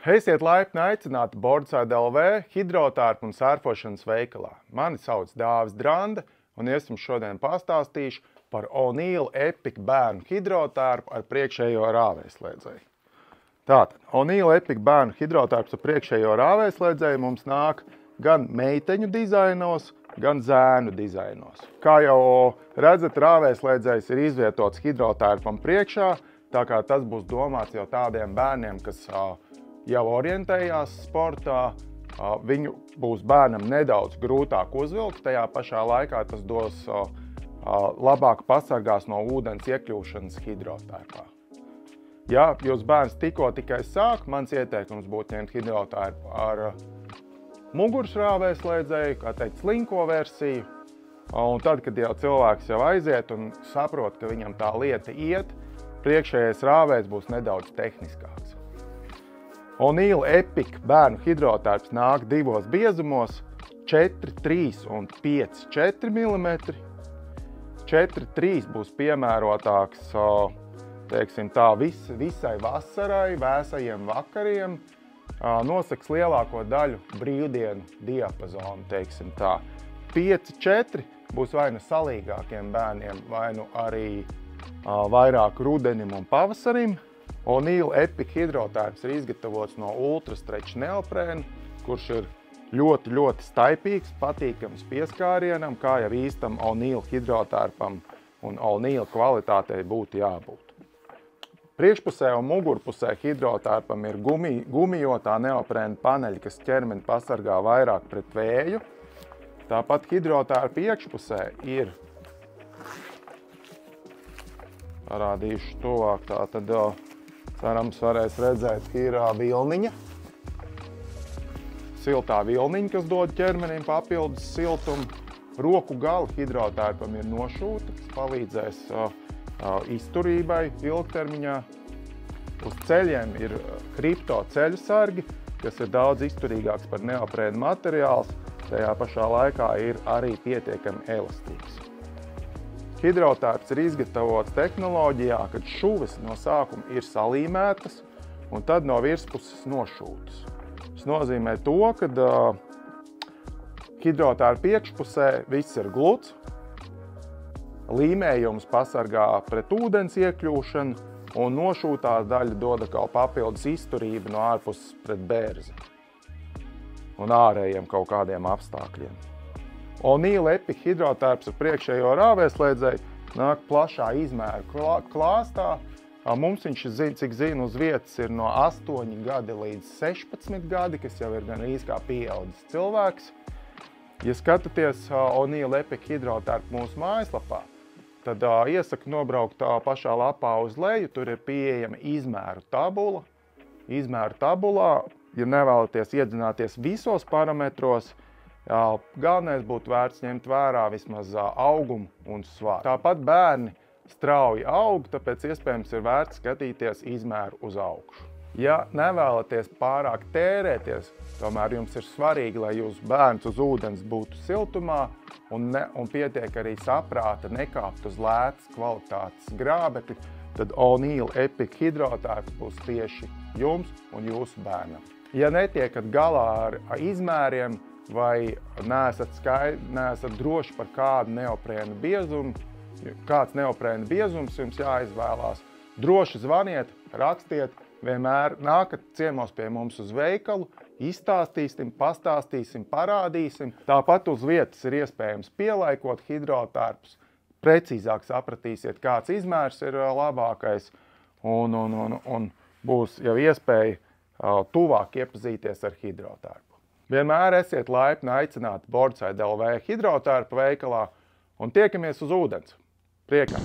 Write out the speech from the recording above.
Esiet laipni aicināti Boardside LV hidrotārpu un sērfošanas veikalā. Mani sauc Dāvis Dranda, un es jums šodien pastāstīšu par O'Neill Epic bērnu hidrotārpu ar priekšējo rāvējslēdzēju. Tātad, O'Neill Epic bērnu hidrotārps ar priekšējo rāvējslēdzēju mums nāk gan meiteņu dizainos, gan zēnu dizainos. Kā jau redzat, rāvējslēdzējs ir izvietots hidrotārpam priekšā, tā kā tas būs domāts jau tādiem bērniem, kas jau orientējās sportā, viņu būs bērnam nedaudz grūtāk uzvilkt, tajā pašā laikā tas dos labāk pasargās no ūdens iekļūšanas hidrotārpā. Ja jūs bērns tikai sāk, mans ieteikums būtu ņemt hidrotārpu ar muguras rāvējslēdzēju, kā teikt, slinko versiju, un tad, kad jau cilvēks jau aiziet un saprot, ka viņam tā lieta iet, priekšējais rāvējs būs nedaudz tehniskāks. O'Neill Epic bērnu hidrotārps nāk divos biezumos – 4, 3 un 5, 4 mm. 4, 3 būs piemērotāks, teiksim tā, visai vasarai, vēsajiem vakariem, nosaks lielāko daļu brīvdienu diapazonu, teiksim tā. 5, 4 būs vai nu salīgākiem bērniem, vai nu arī vairāk rudenim un pavasarim. O'Neill Epic hidrotārps ir izgatavots no ultrastretch neoprēna, kurš ir ļoti staipīgs, patīkams pieskārienam, kā jau īstam O'Neill hidrotārpam un O'Neill kvalitātei būtu jābūt. Priekšpusē un mugurpusē hidrotārpam ir gumijotā neoprēna paneļi, kas ķermeni pasargā vairāk pret vēju. Tāpat hidrotārpa iekšpusē ir, parādīšu tuvāk, tātad cerams varēs redzēt, ir vilniņa. Siltā vilniņa, kas dod ķermenim papildus siltumu. Roku gali hidrotārpam ir nošūti, kas palīdzēs izturībai ilgtermiņā. Uz ceļiem ir kripto ceļu sargi, kas ir daudz izturīgāks par neoprēna materiāls, tajā pašā laikā ir arī pietiekami elastīgs. Hidrotārps ir izgatavots tehnoloģijā, kad šuves no sākuma ir salīmētas un tad no virspuses nošūtas. Tas nozīmē to, ka hidrotārpa iekšpusē viss ir gluds, līmējums pasargā pret ūdens iekļūšanu un nošūtā daļa dod kā papildus izturību no ārpuses pret bērzi un ārējiem kaut kādiem apstākļiem. O'Neill Epic hidrotārps ar priekšējo rāvējslēdzēju nāk plašā izmēru klāstā. Mums viņš, cik zinu, uz vietas ir no 8 gadi līdz 16 gadi, kas jau ir gan kā pieaudzis cilvēks. Ja skatāties O'Neill Epic hidrotārpu mūsu mājaslapā, tad iesaku nobraukt pašā lapā uz leju, tur ir pieejama izmēru tabula. Izmēru tabulā, ja nevēlaties iedzināties visos parametros, galvenais būtu vērts ņemt vērā vismaz augumu un svāru. Tāpat bērni strauji aug, tāpēc iespējams ir vērts skatīties izmēru uz augšu. Ja nevēlaties pārāk tērēties, tomēr jums ir svarīgi, lai jūsu bērns uz ūdens būtu siltumā un pietiek arī saprāta nekāpt uz lētas kvalitātes grābekļa, tad O'Neill Epic hidrotārps būs tieši jums un jūsu bērnam. Ja netiekat galā ar izmēriem, vai neesat droši par kādu neoprēna biezumu, kāds neoprēna biezums jums jāizvēlās, droši zvaniet, rakstiet, vienmēr nākat ciemos pie mums uz veikalu, izstāstīsim, pastāstīsim, parādīsim. Tāpat uz vietas ir iespējams pielaikot hidrotārpus, precīzāk sapratīsiet, kāds izmērs ir labākais un būs jau iespēja tuvāk iepazīties ar hidrotārpu. Vienmēr esiet laipni aicināti Boardside LV hidrotārpa veikalā un tiekamies uz ūdens. Priekā!